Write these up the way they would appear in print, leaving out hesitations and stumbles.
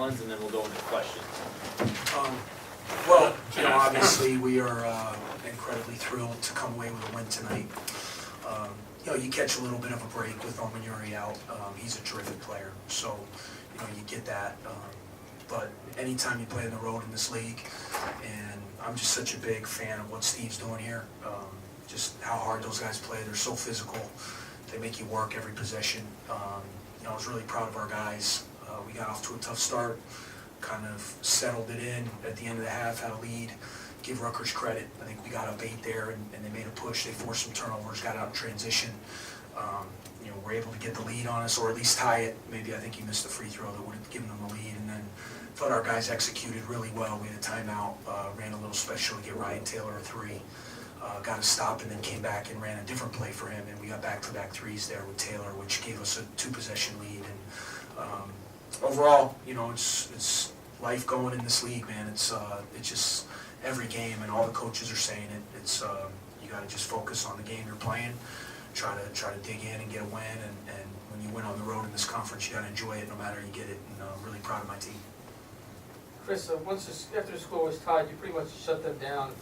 ones, and then we'll go into questions. Well, obviously we are incredibly thrilled to come away with a win tonight. You catch a little bit of a break with Omanuri out. He's a terrific player, so you get that. But anytime you play on the road in this league, and I'm just such a big fan of what Steve's doing here. Just how hard those guys play. They're so physical. They make you work every possession. I was really proud of our guys. We got off to a tough start, kind of settled it in at the end of the half, had a lead. Give Rutgers credit. I think we got up 8 there, and they made a push. They forced some turnovers, got out in transition. We're able to get the lead on us, or at least tie it. Maybe I think he missed a free throw that would have given them the lead, and then thought our guys executed really well. We had a timeout, ran a little special to get Ryan Taylor a 3. Got a stop and then came back and ran a different play for him, and we got back-to-back threes there with Taylor, which gave us a 2-possession lead. And overall, it's life going in this league, man. It's just every game, and all the coaches are saying it. It's you got to just focus on the game you're playing, try to dig in and get a win, and when you win on the road in this conference, you got to enjoy it no matter you get it. And I'm really proud of my team. Chris, after the score was tied, you pretty much shut them down.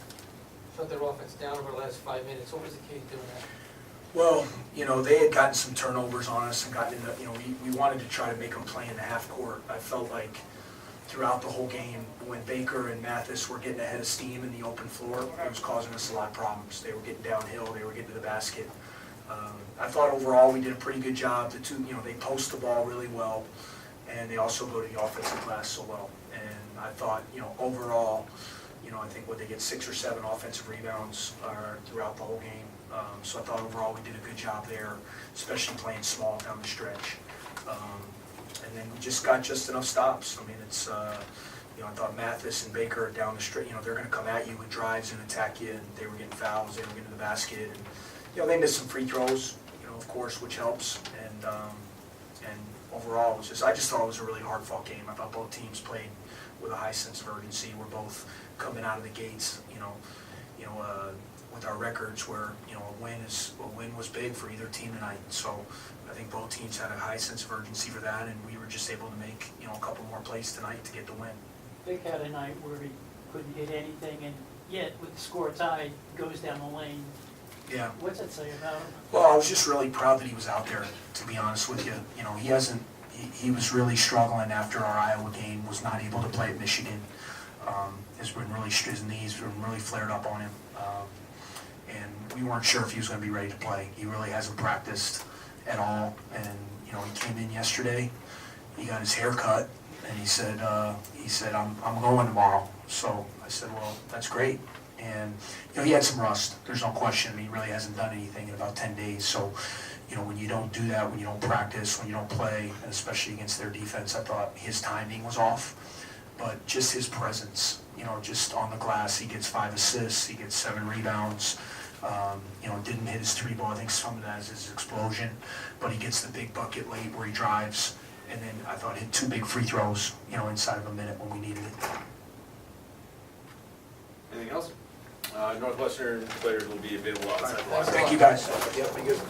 Shut their offense down over the last 5 minutes. What was the key to doing that? Well, they had gotten some turnovers on us and gotten into, we wanted to try to make them play in the half court. I felt like throughout the whole game, when Baker and Mathis were getting ahead of steam in the open floor, it was causing us a lot of problems. They were getting downhill, they were getting to the basket. I thought overall we did a pretty good job. The two, they post the ball really well, and they also go to the offensive glass so well. And I thought, overall, I think they get 6 or 7 offensive rebounds throughout the whole game. So I thought overall we did a good job there, especially playing small down the stretch. And then we just got just enough stops. I mean, it's, I thought Mathis and Baker down the stretch, they're going to come at you with drives and attack you, and they were getting fouls, they were getting to the basket. And, they missed some free throws, of course, which helps. And overall, I just thought it was a really hard-fought game. I thought both teams played with a high sense of urgency. We're both coming out of the gates, with our records where, a win was big for either team tonight. So I think both teams had a high sense of urgency for that, and we were just able to make, a couple more plays tonight to get the win. Vic had a night where he couldn't hit anything, and yet with the score tied, goes down the lane. Yeah. What's that say about him? Well, I was just really proud that he was out there, to be honest with you. He was really struggling after our Iowa game, was not able to play at Michigan. His knees been really flared up on him. And we weren't sure if he was going to be ready to play. He really hasn't practiced at all. And, he came in yesterday, he got his hair cut, and he said, I'm going tomorrow. So I said, well, that's great. And, he had some rust. There's no question. I mean, he really hasn't done anything in about 10 days. So, when you don't do that, when you don't practice, when you don't play, and especially against their defense, I thought his timing was off. But just his presence, just on the glass, he gets 5 assists, he gets 7 rebounds. Didn't hit his 3 ball. I think some of that is his explosion. But he gets the big bucket late where he drives. And then I thought hit 2 big free throws, inside of a minute when we needed it. Anything else? Northwestern players will be available outside the locker room. Thank you, guys. Yeah, be good.